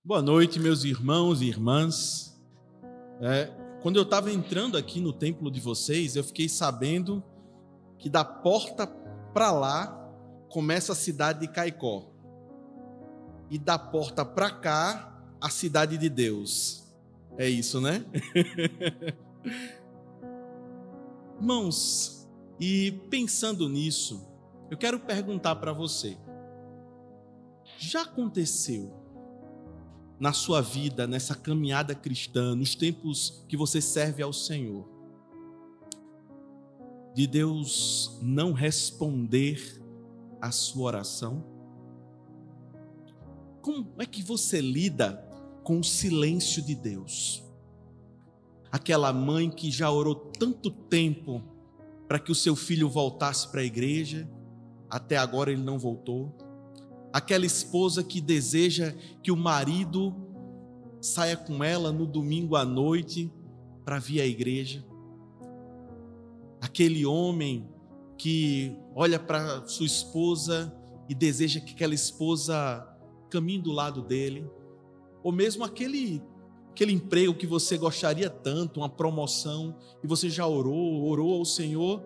Boa noite, meus irmãos e irmãs. Quando eu estava entrando aqui no templo de vocês, eu fiquei sabendo que da porta para lá começa a cidade de Caicó e da porta para cá a cidade de Deus. É isso, né? Irmãos, e pensando nisso, eu quero perguntar para você: já aconteceu na sua vida, nessa caminhada cristã, nos tempos que você serve ao Senhor, de Deus não responder a sua oração? Como é que você lida com o silêncio de Deus? Aquela mãe que já orou tanto tempo para que o seu filho voltasse para a igreja, até agora ele não voltou. Aquela esposa que deseja que o marido saia com ela no domingo à noite para vir à igreja. Aquele homem que olha para sua esposa e deseja que aquela esposa caminhe do lado dele. Ou mesmo aquele emprego que você gostaria tanto, uma promoção, e você já orou ao Senhor,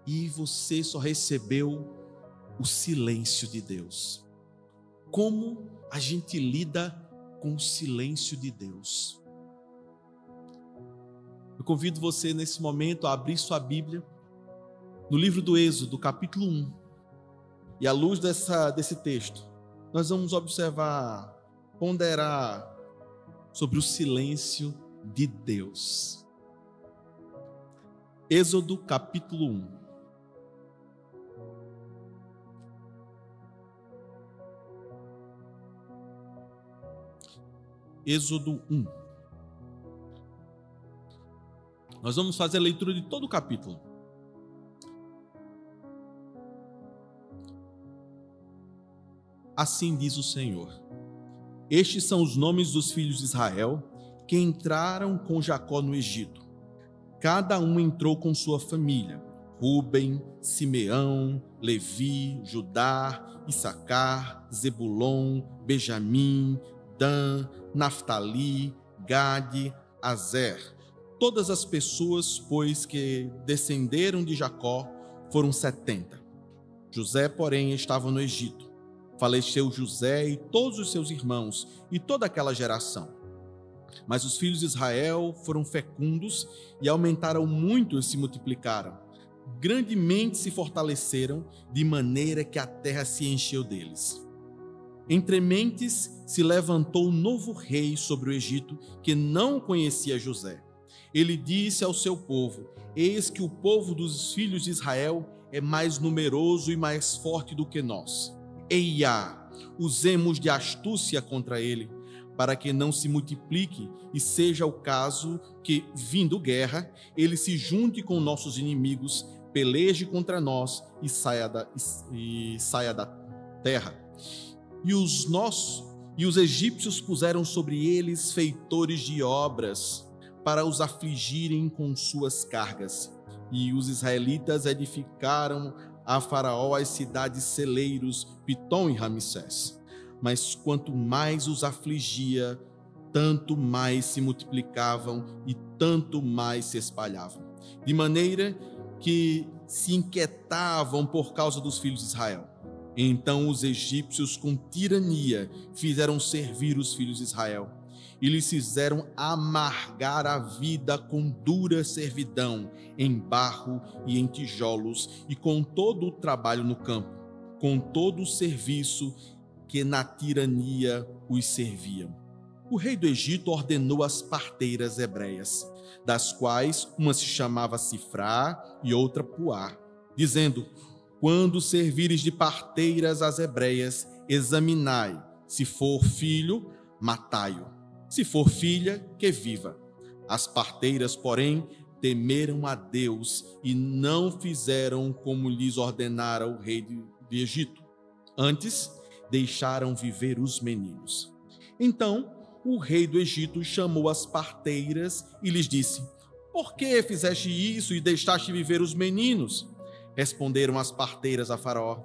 e você só recebeu o silêncio de Deus. Como a gente lida com o silêncio de Deus? Eu convido você nesse momento a abrir sua Bíblia no livro do Êxodo, capítulo 1. E à luz desse texto, nós vamos observar, ponderar sobre o silêncio de Deus. Êxodo, capítulo 1. Êxodo 1. Nós vamos fazer a leitura de todo o capítulo. Assim diz o Senhor: estes são os nomes dos filhos de Israel que entraram com Jacó no Egito. Cada um entrou com sua família: Rúben, Simeão, Levi, Judá, Issacar, Zebulon, Benjamim, Dan, Naftali, Gade, Azer. Todas as pessoas, pois, que descenderam de Jacó foram 70. José, porém, estava no Egito. Faleceu José e todos os seus irmãos e toda aquela geração. Mas os filhos de Israel foram fecundos e aumentaram muito e se multiplicaram. Grandemente se fortaleceram, de maneira que a terra se encheu deles. Entre mentes se levantou um novo rei sobre o Egito, que não conhecia José. Ele disse ao seu povo: eis que o povo dos filhos de Israel é mais numeroso e mais forte do que nós. Eia, usemos de astúcia contra ele, para que não se multiplique e seja o caso que, vindo guerra, ele se junte com nossos inimigos, peleje contra nós e saia da terra. E os egípcios puseram sobre eles feitores de obras para os afligirem com suas cargas. E os israelitas edificaram a Faraó as cidades celeiros, Pitom e Ramsés. Mas quanto mais os afligia, tanto mais se multiplicavam e tanto mais se espalhavam. De maneira que se inquietavam por causa dos filhos de Israel. Então os egípcios, com tirania, fizeram servir os filhos de Israel e lhes fizeram amargar a vida com dura servidão, em barro e em tijolos, e com todo o trabalho no campo, com todo o serviço que na tirania os serviam. O rei do Egito ordenou as parteiras hebreias, das quais uma se chamava Sifrá e outra Puá, dizendo: quando servires de parteiras às hebreias, examinai, se for filho, matai-o. Se for filha, que viva. As parteiras, porém, temeram a Deus e não fizeram como lhes ordenara o rei de Egito. Antes, deixaram viver os meninos. Então, o rei do Egito chamou as parteiras e lhes disse: por que fizeste isso e deixaste viver os meninos? Responderam as parteiras a Faraó: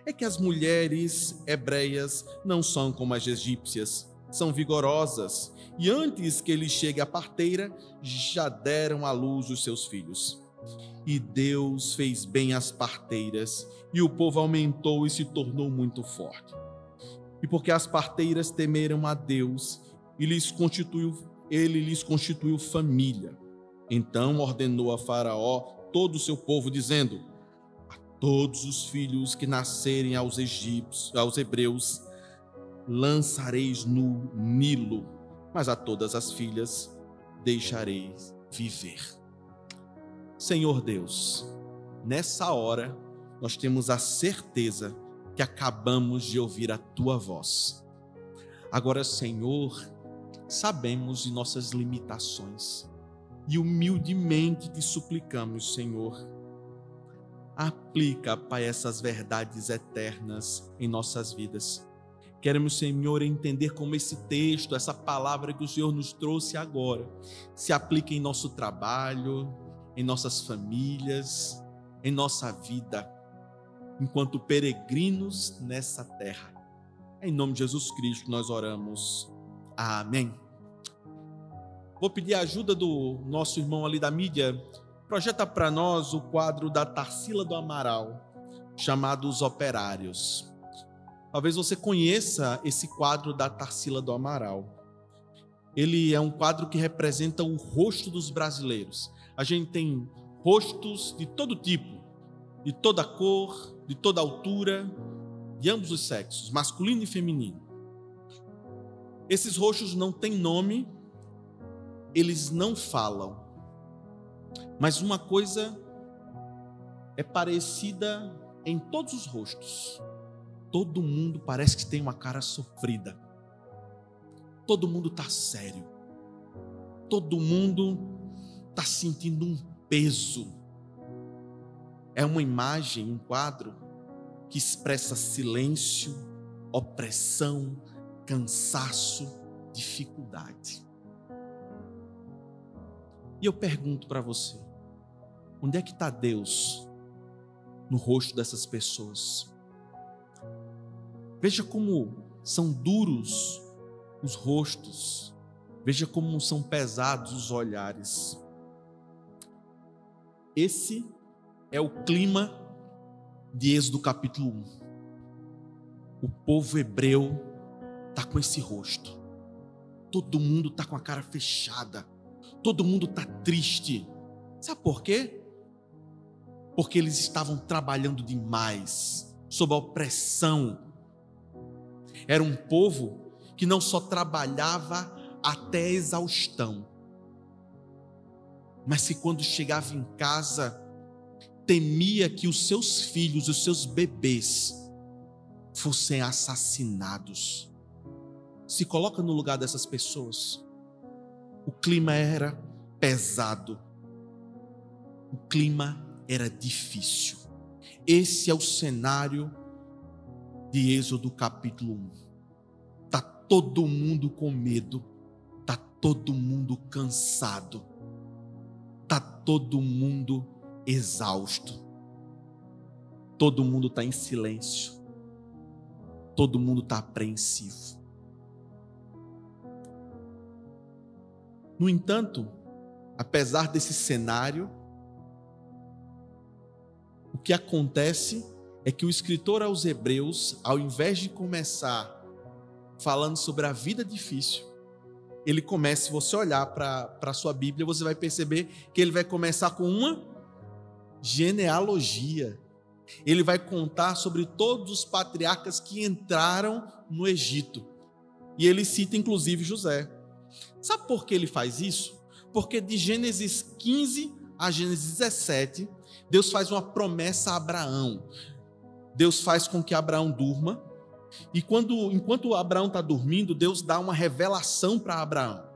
é que as mulheres hebreias não são como as egípcias, são vigorosas, e antes que ele chegue à parteira, já deram à luz os seus filhos. E Deus fez bem às parteiras, e o povo aumentou e se tornou muito forte. E porque as parteiras temeram a Deus, ele lhes constituiu família. Então ordenou a Faraó todo o seu povo, dizendo: a todos os filhos que nascerem aos hebreus, lançareis no Nilo, mas a todas as filhas deixareis viver. Senhor Deus, nessa hora nós temos a certeza que acabamos de ouvir a tua voz. Agora, Senhor, sabemos de nossas limitações e humildemente te suplicamos, Senhor, aplica, Pai, essas verdades eternas em nossas vidas. Queremos, Senhor, entender como esse texto, essa palavra que o Senhor nos trouxe agora, se aplica em nosso trabalho, em nossas famílias, em nossa vida, enquanto peregrinos nessa terra. Em nome de Jesus Cristo nós oramos. Amém. Vou pedir a ajuda do nosso irmão ali da mídia. Projeta para nós o quadro da Tarsila do Amaral, chamado Os Operários. Talvez você conheça esse quadro da Tarsila do Amaral. Ele é um quadro que representa o rosto dos brasileiros. A gente tem rostos de todo tipo, de toda cor, de toda altura, de ambos os sexos, masculino e feminino. Esses rostos não têm nome, eles não falam, mas uma coisa é parecida em todos os rostos. Todo mundo parece que tem uma cara sofrida. Todo mundo está sério. Todo mundo está sentindo um peso. É uma imagem, um quadro que expressa silêncio, opressão, cansaço, dificuldade. E eu pergunto para você, onde é que está Deus no rosto dessas pessoas? Veja como são duros os rostos, veja como são pesados os olhares. Esse é o clima de Êxodo capítulo 1. O povo hebreu está com esse rosto. Todo mundo está com a cara fechada. Todo mundo está triste. Sabe por quê? Porque eles estavam trabalhando demais, sob a opressão. Era um povo que não só trabalhava até a exaustão, mas que quando chegava em casa, temia que os seus filhos, os seus bebês, fossem assassinados. Se coloca no lugar dessas pessoas. O clima era pesado. O clima era difícil. Esse é o cenário de Êxodo capítulo 1. Está todo mundo com medo. Está todo mundo cansado. Está todo mundo exausto. Todo mundo está em silêncio. Todo mundo está apreensivo. No entanto, apesar desse cenário, o que acontece é que o escritor aos Hebreus, ao invés de começar falando sobre a vida difícil, ele começa, se você olhar para a sua Bíblia, você vai perceber que ele vai começar com uma genealogia. Ele vai contar sobre todos os patriarcas que entraram no Egito. E ele cita inclusive José. Sabe por que ele faz isso? Porque de Gênesis 15 a Gênesis 17, Deus faz uma promessa a Abraão. Deus faz com que Abraão durma. E enquanto Abraão está dormindo, Deus dá uma revelação para Abraão.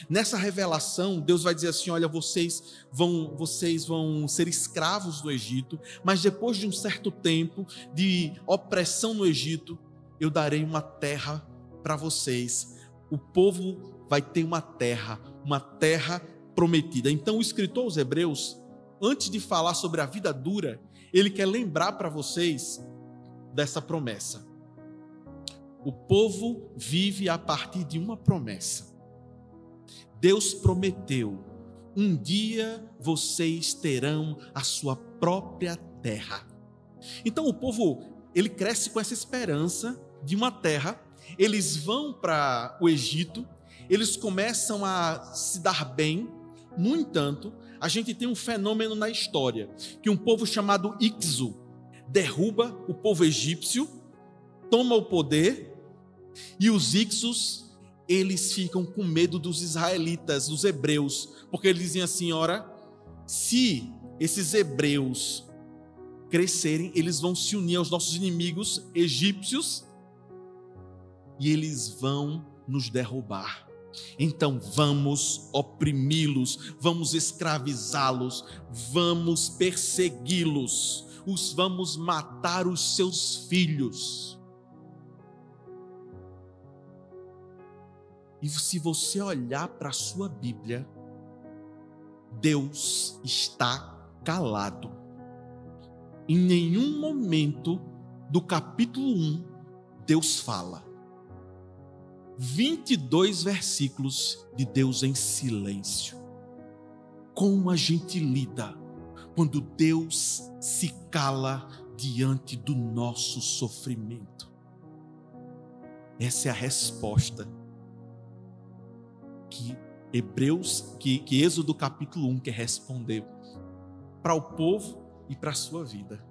Nessa revelação, Deus vai dizer assim: olha, vocês vão ser escravos do Egito, mas depois de um certo tempo de opressão no Egito, eu darei uma terra para vocês. O povo vai ter uma terra prometida. Então o escritor aos Hebreus, antes de falar sobre a vida dura, ele quer lembrar para vocês dessa promessa. O povo vive a partir de uma promessa. Deus prometeu: um dia vocês terão a sua própria terra. Então o povo, ele cresce com essa esperança de uma terra. Eles vão para o Egito, eles começam a se dar bem. No entanto, a gente tem um fenômeno na história, que um povo chamado Ixo derruba o povo egípcio, toma o poder, e os Ixos, eles ficam com medo dos israelitas, dos hebreus, porque eles diziam assim: ora, se esses hebreus crescerem, eles vão se unir aos nossos inimigos egípcios e eles vão nos derrubar. Então vamos oprimi-los, vamos escravizá-los, vamos persegui-los, vamos matar os seus filhos. E se você olhar para a sua Bíblia, Deus está calado. Em nenhum momento do capítulo 1, Deus fala. 22 versículos de Deus em silêncio. Como a gente lida quando Deus se cala diante do nosso sofrimento? Essa é a resposta que Êxodo capítulo 1 quer responder para o povo e para a sua vida.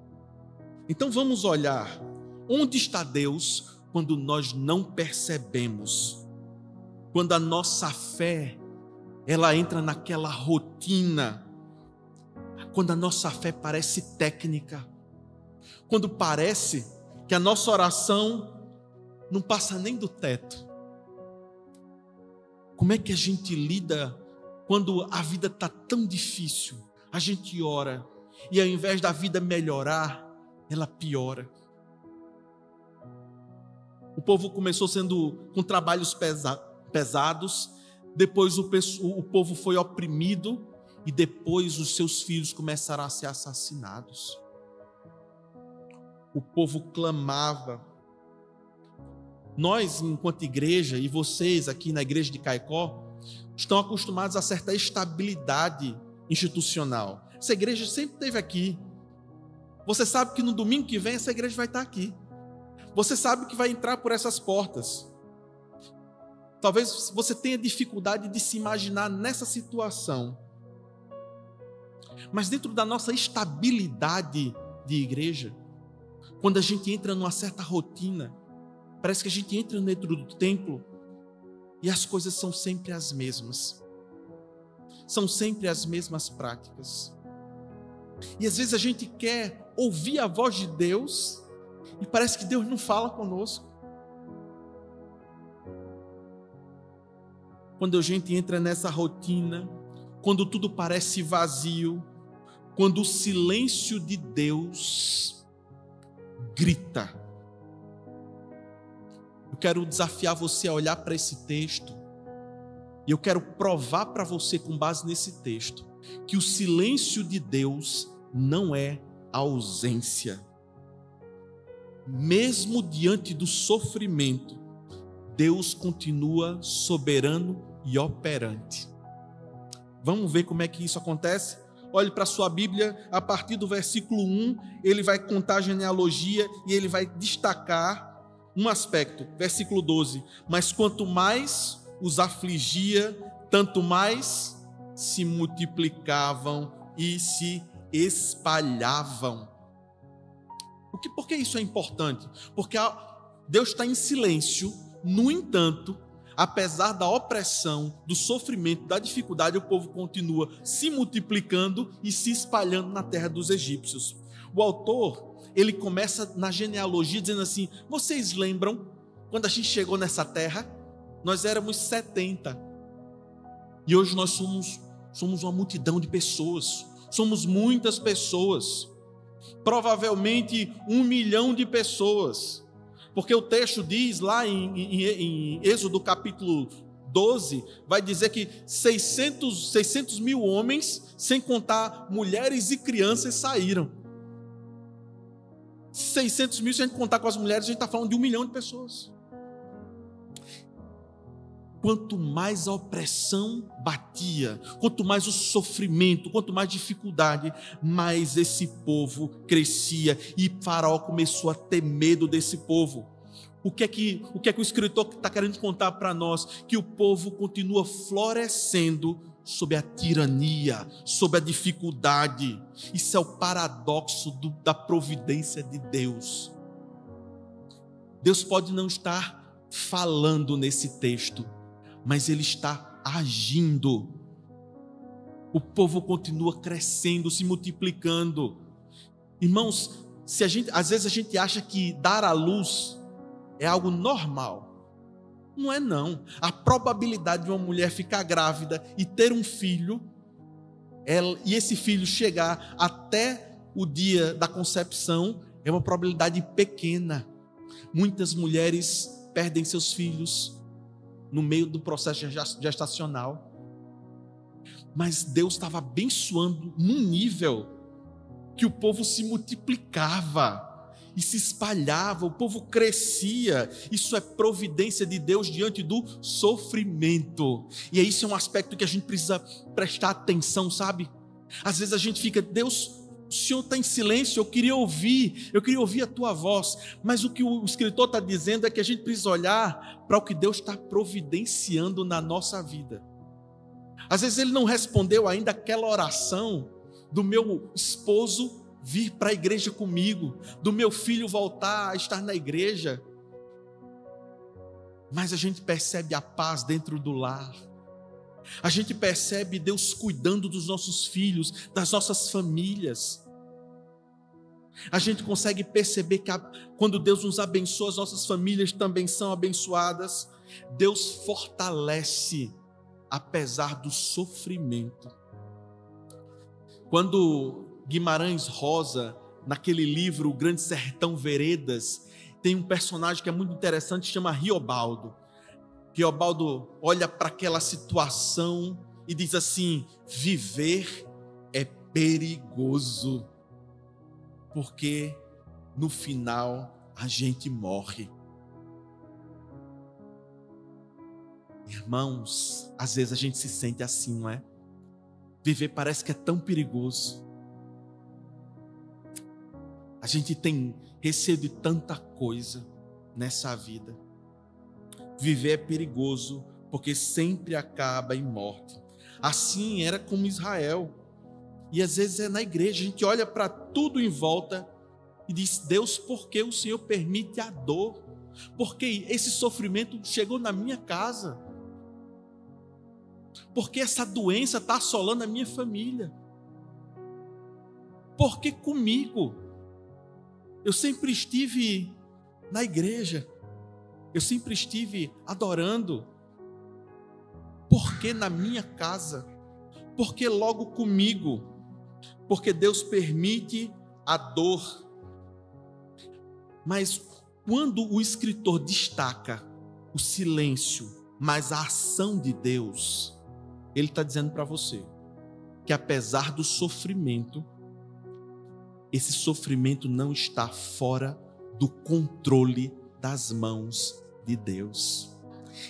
Então vamos olhar onde está Deus quando nós não percebemos, quando a nossa fé ela entra naquela rotina, quando a nossa fé parece técnica, quando parece que a nossa oração não passa nem do teto. Como é que a gente lida quando a vida está tão difícil? A gente ora e ao invés da vida melhorar, ela piora. O povo começou com trabalhos pesados, depois o povo foi oprimido e depois os seus filhos começaram a ser assassinados. O povo clamava. Nós, enquanto igreja, e vocês aqui na igreja de Caicó, estão acostumados a certa estabilidade institucional. Essa igreja sempre esteve aqui. Você sabe que no domingo que vem essa igreja vai estar aqui. Você sabe que vai entrar por essas portas. Talvez você tenha dificuldade de se imaginar nessa situação. Mas dentro da nossa estabilidade de igreja, quando a gente entra numa certa rotina, parece que a gente entra dentro do templo e as coisas são sempre as mesmas. São sempre as mesmas práticas. E às vezes a gente quer ouvir a voz de Deus e parece que Deus não fala conosco. Quando a gente entra nessa rotina, quando tudo parece vazio, quando o silêncio de Deus grita. Eu quero desafiar você a olhar para esse texto e eu quero provar para você, com base nesse texto, que o silêncio de Deus não é ausência. Mesmo diante do sofrimento, Deus continua soberano e operante. Vamos ver como é que isso acontece? Olhe para a sua Bíblia, a partir do versículo 1, ele vai contar a genealogia e ele vai destacar um aspecto. Versículo 12: mas quanto mais os afligia, tanto mais se multiplicavam e se espalhavam. Por que isso é importante? Porque Deus está em silêncio. No entanto, apesar da opressão, do sofrimento, da dificuldade, o povo continua se multiplicando e se espalhando na terra dos egípcios. O autor, ele começa na genealogia dizendo assim: vocês lembram quando a gente chegou nessa terra? Nós éramos 70 e hoje nós somos uma multidão de pessoas, somos muitas pessoas, provavelmente 1 milhão de pessoas, porque o texto diz lá em Êxodo capítulo 12, vai dizer que 600 mil homens, sem contar mulheres e crianças, saíram. 600 mil, se a gente contar com as mulheres, a gente está falando de 1 milhão de pessoas. Quanto mais a opressão batia, quanto mais o sofrimento, quanto mais dificuldade, mais esse povo crescia. E Faraó começou a ter medo desse povo. O que é que o escritor está querendo contar para nós? Que o povo continua florescendo sob a tirania, sob a dificuldade. Isso é o paradoxo da providência de Deus. Deus pode não estar falando nesse texto, mas Ele está agindo. O povo continua crescendo, se multiplicando. Irmãos, às vezes a gente acha que dar à luz é algo normal. Não é não. A probabilidade de uma mulher ficar grávida e ter um filho, e esse filho chegar até o dia da concepção, é uma probabilidade pequena. Muitas mulheres perdem seus filhos no meio do processo gestacional. Mas Deus estava abençoando num nível que o povo se multiplicava e se espalhava, o povo crescia. Isso é providência de Deus diante do sofrimento. E isso é um aspecto que a gente precisa prestar atenção, sabe? Às vezes a gente fica, Deus, o Senhor está em silêncio, eu queria ouvir a tua voz. Mas o que o escritor está dizendo é que a gente precisa olhar para o que Deus está providenciando na nossa vida. Às vezes Ele não respondeu ainda aquela oração do meu esposo vir para a igreja comigo, do meu filho voltar a estar na igreja. Mas a gente percebe a paz dentro do lar. A gente percebe Deus cuidando dos nossos filhos, das nossas famílias. A gente consegue perceber que quando Deus nos abençoa, as nossas famílias também são abençoadas. Deus fortalece apesar do sofrimento. Quando Guimarães Rosa, naquele livro O Grande Sertão Veredas, tem um personagem que é muito interessante, chama Riobaldo. Riobaldo olha para aquela situação e diz assim: viver é perigoso, porque no final a gente morre. Irmãos, às vezes a gente se sente assim, não é? Viver parece que é tão perigoso. A gente tem receio de tanta coisa nessa vida. Viver é perigoso, porque sempre acaba em morte. Assim era como Israel. E às vezes é na igreja, a gente olha para tudo em volta e diz: Deus, por que o Senhor permite a dor? Porque esse sofrimento chegou na minha casa? Porque essa doença está assolando a minha família? Por que comigo? Eu sempre estive na igreja, eu sempre estive adorando. Por que na minha casa? Por que logo comigo? Porque Deus permite a dor. Mas quando o escritor destaca o silêncio, mas a ação de Deus, ele está dizendo para você que apesar do sofrimento, esse sofrimento não está fora do controle das mãos de Deus.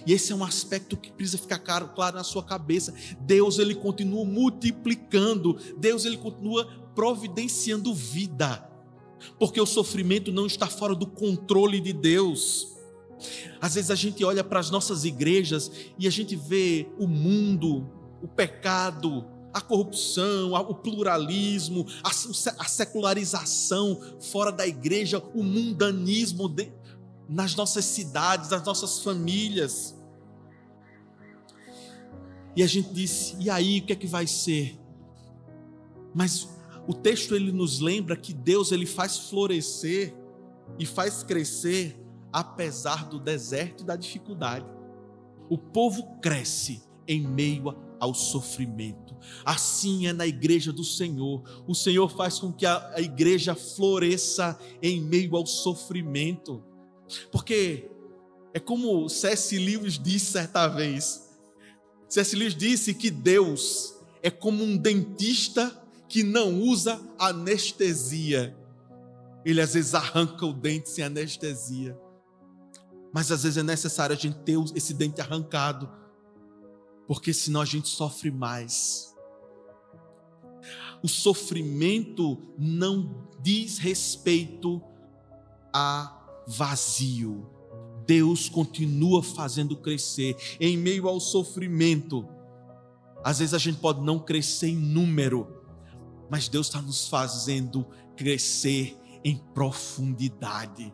E esse é um aspecto que precisa ficar claro na sua cabeça. Deus, ele continua multiplicando. Deus, ele continua providenciando vida. Porque o sofrimento não está fora do controle de Deus. Às vezes a gente olha para as nossas igrejas e a gente vê o mundo, o pecado, a corrupção, o pluralismo, a secularização fora da igreja, o mundanismo nas nossas cidades, nas nossas famílias. E a gente diz: e aí, o que é que vai ser? Mas o texto, ele nos lembra que Deus, ele faz florescer e faz crescer apesar do deserto e da dificuldade. O povo cresce em meio ao sofrimento. Assim é na igreja do Senhor. O Senhor faz com que a igreja floresça em meio ao sofrimento. Porque é como C.S. Lewis disse certa vez. C.S. Lewis disse que Deus é como um dentista que não usa anestesia. Ele às vezes arranca o dente sem anestesia. Mas às vezes é necessário a gente ter esse dente arrancado, porque senão a gente sofre mais. O sofrimento não diz respeito a vazio. Deus continua fazendo crescer. Em meio ao sofrimento, às vezes a gente pode não crescer em número, mas Deus está nos fazendo crescer em profundidade.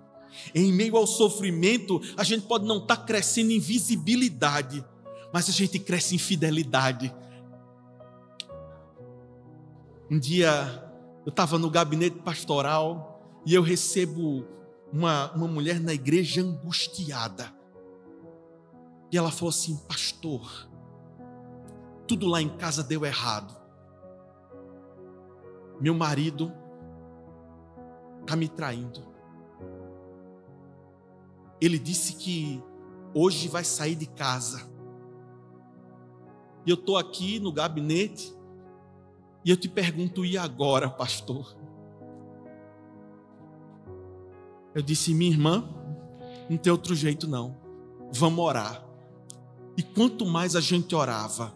Em meio ao sofrimento, a gente pode não estar crescendo em visibilidade, mas a gente cresce em fidelidade. Um dia eu estava no gabinete pastoral e eu recebo uma mulher na igreja angustiada. E ela falou assim: pastor, tudo lá em casa deu errado. Meu marido está me traindo. Ele disse que hoje vai sair de casa. E eu estou aqui no gabinete e eu te pergunto: e agora, pastor? Eu disse: minha irmã, não tem outro jeito não. Vamos orar. E quanto mais a gente orava,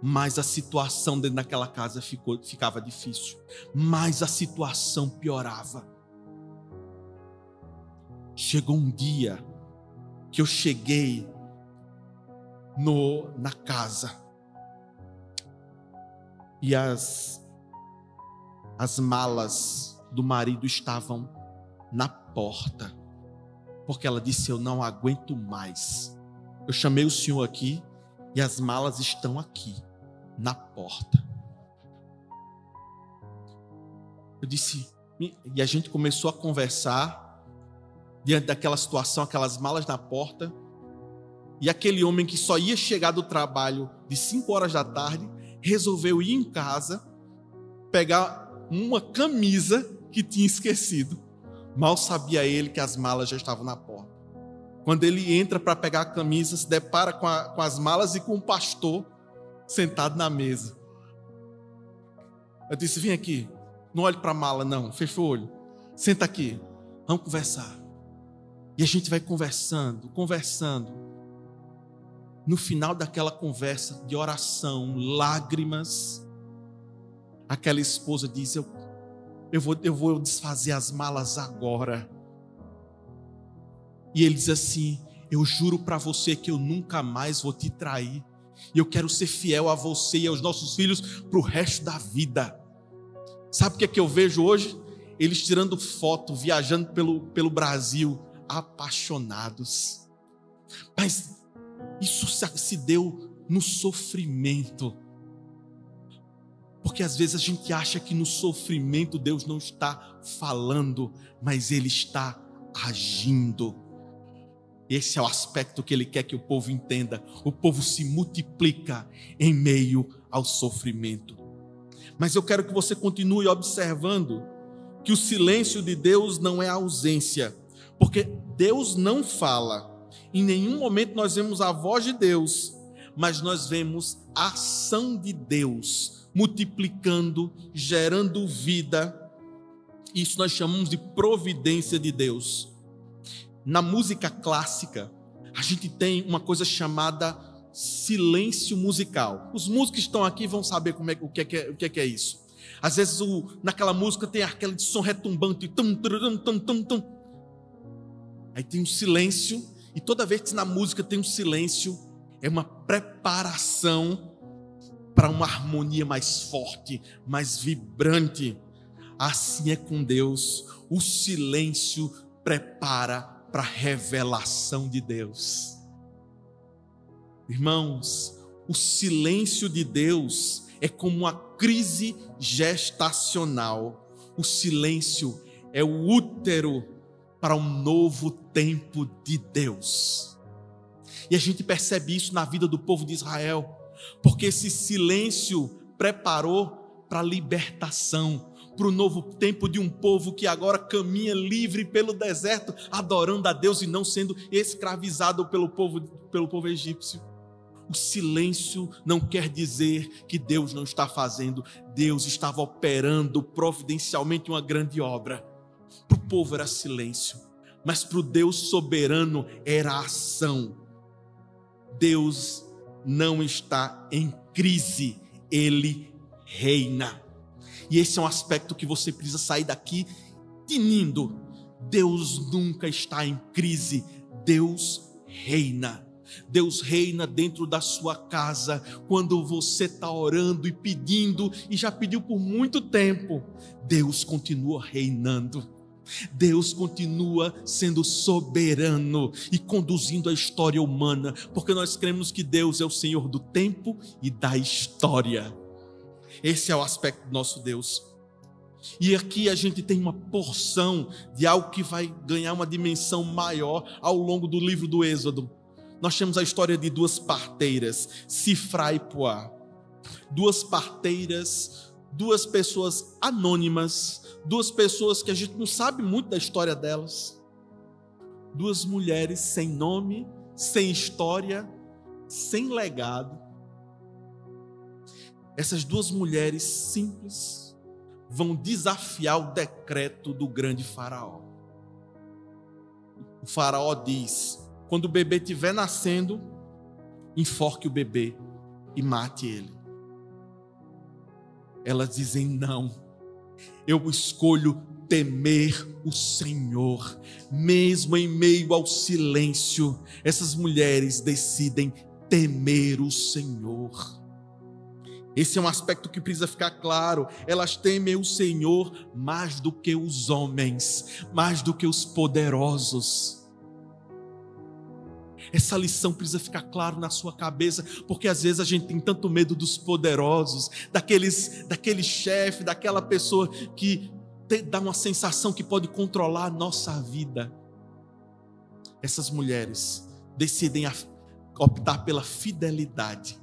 mais a situação dentro daquela casa ficava difícil. Mais a situação piorava. Chegou um dia que eu cheguei na casa e as malas do marido estavam na porta, porque ela disse: eu não aguento mais. Eu chamei o senhor aqui e as malas estão aqui na porta. Eu disse, e a gente começou a conversar diante daquela situação, aquelas malas na porta, e aquele homem que só ia chegar do trabalho de 5 horas da tarde, resolveu ir em casa, pegar uma camisa que tinha esquecido. Mal sabia ele que as malas já estavam na porta. Quando ele entra para pegar a camisa, se depara com as malas e com o pastor sentado na mesa. Eu disse: vem aqui, não olhe para a mala não, fecha o olho, senta aqui, vamos conversar. E a gente vai conversando. No final daquela conversa de oração, lágrimas, aquela esposa diz: eu vou desfazer as malas agora. E ele diz assim: eu juro para você que eu nunca mais vou te trair. E eu quero ser fiel a você e aos nossos filhos para o resto da vida. Sabe o que eu vejo hoje? Eles tirando foto, viajando pelo Brasil, apaixonados. Mas isso se deu no sofrimento. Porque às vezes a gente acha que no sofrimento Deus não está falando, mas Ele está agindo. Esse é o aspecto que Ele quer que o povo entenda. O povo se multiplica em meio ao sofrimento. Mas eu quero que você continue observando que o silêncio de Deus não é ausência, porque Deus não fala. Em nenhum momento nós vemos a voz de Deus, mas nós vemos a ação de Deus multiplicando, gerando vida. Isso nós chamamos de providência de Deus. Na música clássica, a gente tem uma coisa chamada silêncio musical. Os músicos que estão aqui vão saber o que é isso. Às vezes naquela música tem aquele som retumbante, tum, tum, tum, tum, tum. Aí tem um silêncio, e toda vez que na música tem um silêncio, é uma preparação para uma harmonia mais forte, mais vibrante. Assim é com Deus. O silêncio prepara para a revelação de Deus. Irmãos, o silêncio de Deus é como uma crise gestacional. O silêncio é o útero para um novo tempo de Deus. E a gente percebe isso na vida do povo de Israel, porque esse silêncio preparou para a libertação, para o novo tempo de um povo que agora caminha livre pelo deserto, adorando a Deus e não sendo escravizado pelo povo egípcio. O silêncio não quer dizer que Deus não está fazendo. Deus estava operando providencialmente uma grande obra. Para o povo era silêncio, mas para o Deus soberano era ação. Deus não está em crise, Ele reina. E esse é um aspecto que você precisa sair daqui tinindo. Deus nunca está em crise, Deus reina. Deus reina dentro da sua casa. Quando você está orando e pedindo, e já pediu por muito tempo, Deus continua reinando. Deus continua sendo soberano e conduzindo a história humana, porque nós cremos que Deus é o Senhor do tempo e da história. Esse é o aspecto do nosso Deus. E aqui a gente tem uma porção de algo que vai ganhar uma dimensão maior ao longo do livro do Êxodo. Nós temos a história de duas parteiras, Sifrá e Puá. Duas parteiras, duas pessoas anônimas, duas pessoas que a gente não sabe muito da história delas. Duas mulheres sem nome, sem história, sem legado. Essas duas mulheres simples vão desafiar o decreto do grande faraó. O faraó diz: quando o bebê estiver nascendo, enforque o bebê e mate ele. Elas dizem: não, eu escolho temer o Senhor. Mesmo em meio ao silêncio, essas mulheres decidem temer o Senhor. Esse é um aspecto que precisa ficar claro. Elas temem o Senhor mais do que os homens, mais do que os poderosos. Essa lição precisa ficar claro na sua cabeça, porque às vezes a gente tem tanto medo dos poderosos, daquele chefe, daquela pessoa que dá uma sensação que pode controlar a nossa vida. Essas mulheres decidem optar pela fidelidade,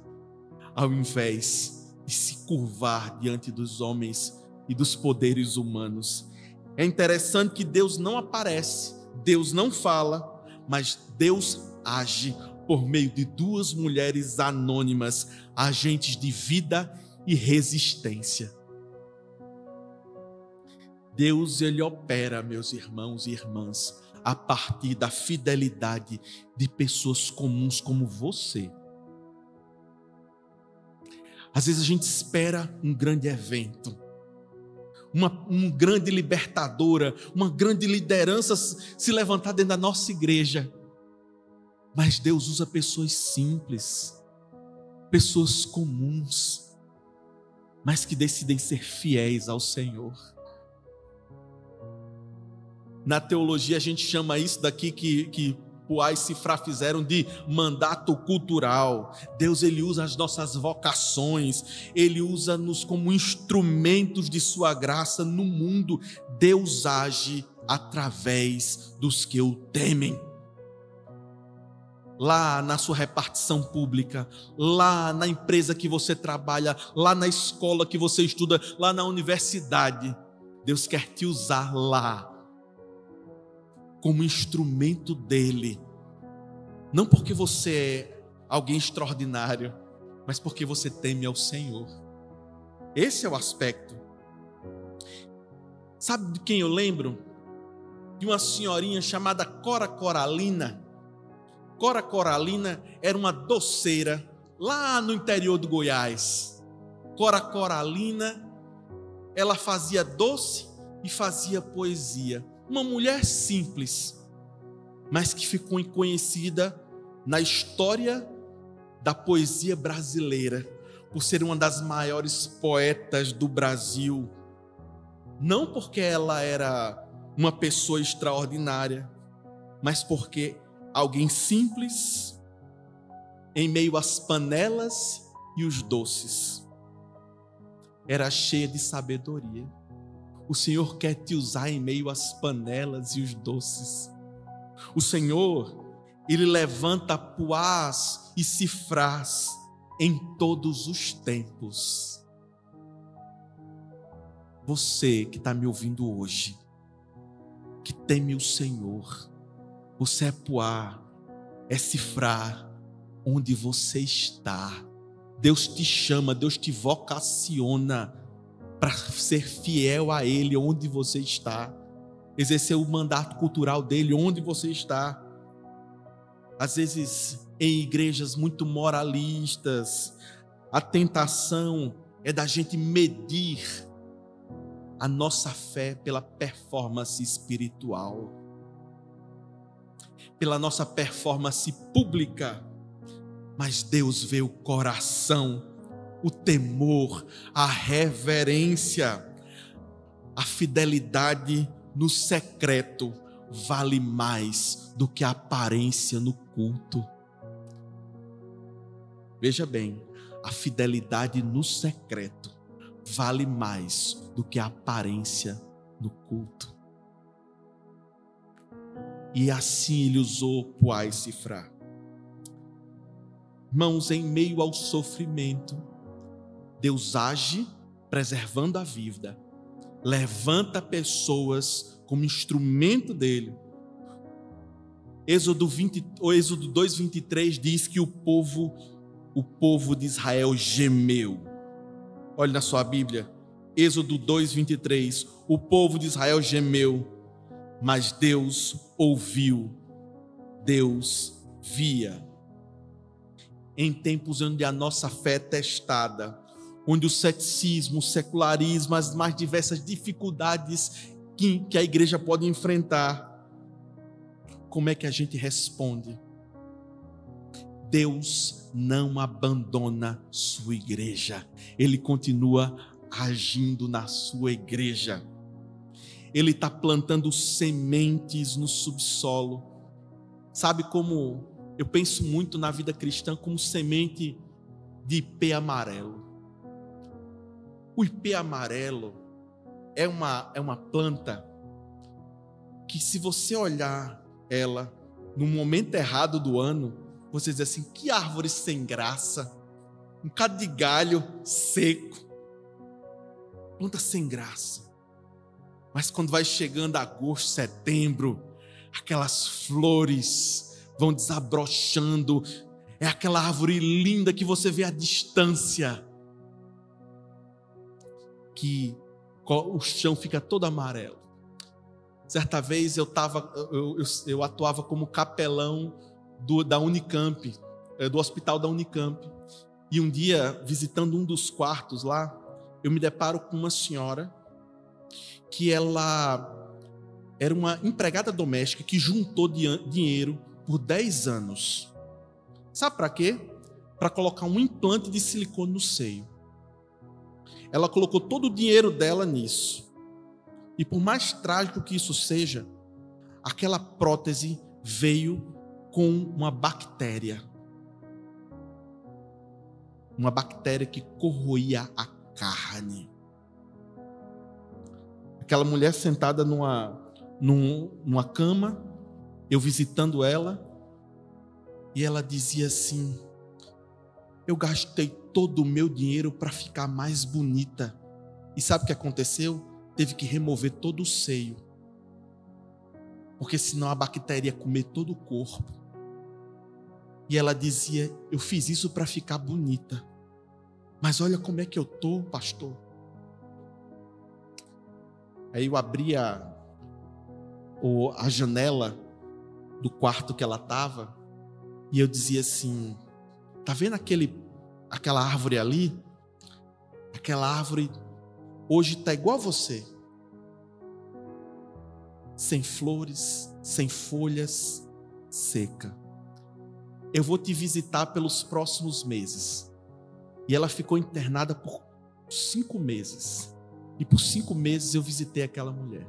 ao invés de se curvar diante dos homens e dos poderes humanos. É interessante que Deus não aparece, Deus não fala, mas Deus age por meio de duas mulheres anônimas, agentes de vida e resistência. Deus, Ele opera, meus irmãos e irmãs, a partir da fidelidade de pessoas comuns como você. Às vezes a gente espera um grande evento, uma grande libertadora, uma grande liderança se levantar dentro da nossa igreja. Mas Deus usa pessoas simples, pessoas comuns, mas que decidem ser fiéis ao Senhor. Na teologia a gente chama isso daqui que Puá e Sifrá fizeram de mandato cultural. Deus, Ele usa as nossas vocações, Ele usa-nos como instrumentos de sua graça no mundo. Deus age através dos que o temem. Lá na sua repartição pública, lá na empresa que você trabalha, lá na escola que você estuda, lá na universidade, Deus quer te usar lá como instrumento dele, não porque você é alguém extraordinário, mas porque você teme ao Senhor. Esse é o aspecto. Sabe de quem eu lembro? De uma senhorinha chamada Cora Coralina. Cora Coralina era uma doceira lá no interior do Goiás. Cora Coralina, ela fazia doce e fazia poesia. Uma mulher simples, mas que ficou conhecida na história da poesia brasileira, por ser uma das maiores poetas do Brasil. Não porque ela era uma pessoa extraordinária, mas porque alguém simples, em meio às panelas e os doces, era cheia de sabedoria. O Senhor quer te usar em meio às panelas e os doces. O Senhor, Ele levanta Puás e Sifrás em todos os tempos. Você que está me ouvindo hoje, que teme o Senhor, você é Puá, é Sifrá, onde você está. Deus te chama, Deus te vocaciona para ser fiel a Ele onde você está. exercer o mandato cultural dele onde você está. Às vezes, em igrejas muito moralistas, a tentação é da gente medir a nossa fé pela performance espiritual, pela nossa performance pública. Mas Deus vê o coração, o temor, a reverência, a fidelidade no secreto vale mais do que a aparência no culto. Veja bem, a fidelidade no secreto vale mais do que a aparência no culto. E assim ele usou Puá e Sifrá. Irmãos, em meio ao sofrimento, Deus age preservando a vida, levanta pessoas como instrumento dele. Êxodo 2:23 diz que o povo de Israel gemeu. Olhe na sua Bíblia, Êxodo 2:23, o povo de Israel gemeu, mas Deus ouviu, Deus via. Em tempos onde a nossa fé é testada, onde o ceticismo, o secularismo, as mais diversas dificuldades que a igreja pode enfrentar, como é que a gente responde? Deus não abandona sua igreja, Ele continua agindo na sua igreja. Ele está plantando sementes no subsolo. Sabe como eu penso muito na vida cristã como semente de ipê amarelo. O ipê amarelo é uma planta que, se você olhar ela no momento errado do ano, você diz assim: que árvore sem graça, um bocado de galho seco, planta sem graça. Mas quando vai chegando agosto, setembro, aquelas flores vão desabrochando, é aquela árvore linda que você vê à distância, que o chão fica todo amarelo. Certa vez eu atuava como capelão da Unicamp, do hospital da Unicamp, e um dia, visitando um dos quartos lá, eu me deparo com uma senhora que ela era uma empregada doméstica que juntou dinheiro por 10 anos. Sabe para quê? Para colocar um implante de silicone no seio. Ela colocou todo o dinheiro dela nisso. E por mais trágico que isso seja, aquela prótese veio com uma bactéria. Uma bactéria que corroía a carne. Aquela mulher sentada numa cama, eu visitando ela, e ela dizia assim: eu gastei todo o meu dinheiro para ficar mais bonita. E sabe o que aconteceu? Teve que remover todo o seio, porque senão a bactéria ia comer todo o corpo. E ela dizia: eu fiz isso para ficar bonita, mas olha como é que eu estou, pastor. Aí eu abri a janela do quarto que ela estava, e eu dizia assim: tá vendo aquela árvore ali? Aquela árvore hoje está igual a você, sem flores, sem folhas, seca. Eu vou te visitar pelos próximos meses. E ela ficou internada por 5 meses. E por 5 meses eu visitei aquela mulher.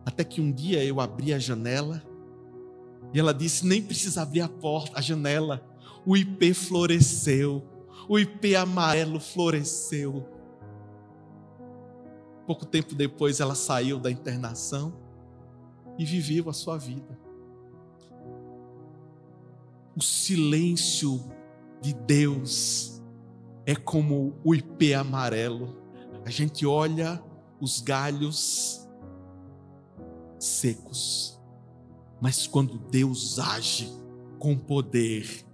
Até que um dia eu abri a janela e ela disse: nem precisa abrir a janela. O ipê floresceu. O ipê amarelo floresceu. Pouco tempo depois ela saiu da internação e viveu a sua vida. O silêncio de Deus é como o ipê amarelo. A gente olha os galhos secos, mas quando Deus age com poder,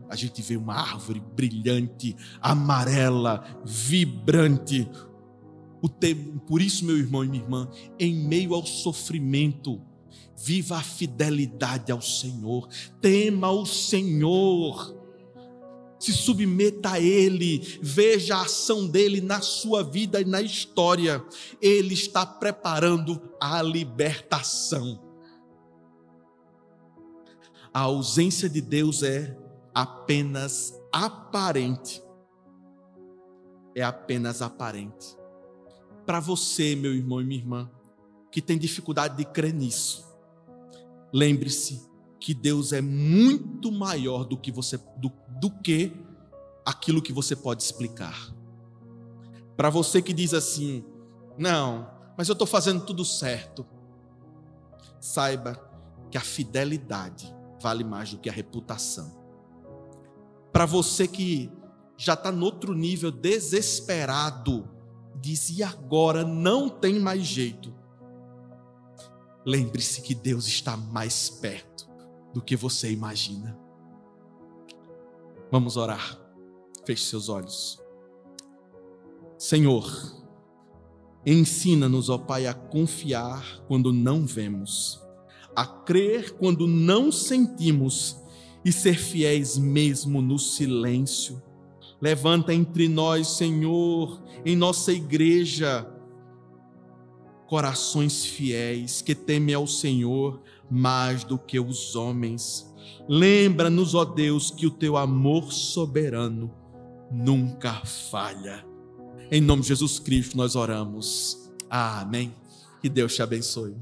a gente vê uma árvore brilhante, amarela, vibrante. Por isso, meu irmão e minha irmã, em meio ao sofrimento, viva a fidelidade ao Senhor, tema o Senhor, se submeta a Ele, veja a ação dEle na sua vida e na história. Ele está preparando a libertação. A ausência de Deus é apenas aparente. É apenas aparente. Para você, meu irmão e minha irmã, que tem dificuldade de crer nisso, lembre-se que Deus é muito maior do que aquilo que você pode explicar. Para você que diz assim, não, mas eu estou fazendo tudo certo, saiba que a fidelidade vale mais do que a reputação. Para você que já está no outro nível, desesperado, diz, e agora não tem mais jeito, lembre-se que Deus está mais perto do que você imagina. Vamos orar. Feche seus olhos. Senhor, ensina-nos, ó Pai, a confiar quando não vemos, a crer quando não sentimos e ser fiéis mesmo no silêncio. Levanta entre nós, Senhor, em nossa igreja, corações fiéis que temem ao Senhor mais do que os homens. Lembra-nos, ó Deus, que o teu amor soberano nunca falha. Em nome de Jesus Cristo nós oramos. Amém. Que Deus te abençoe.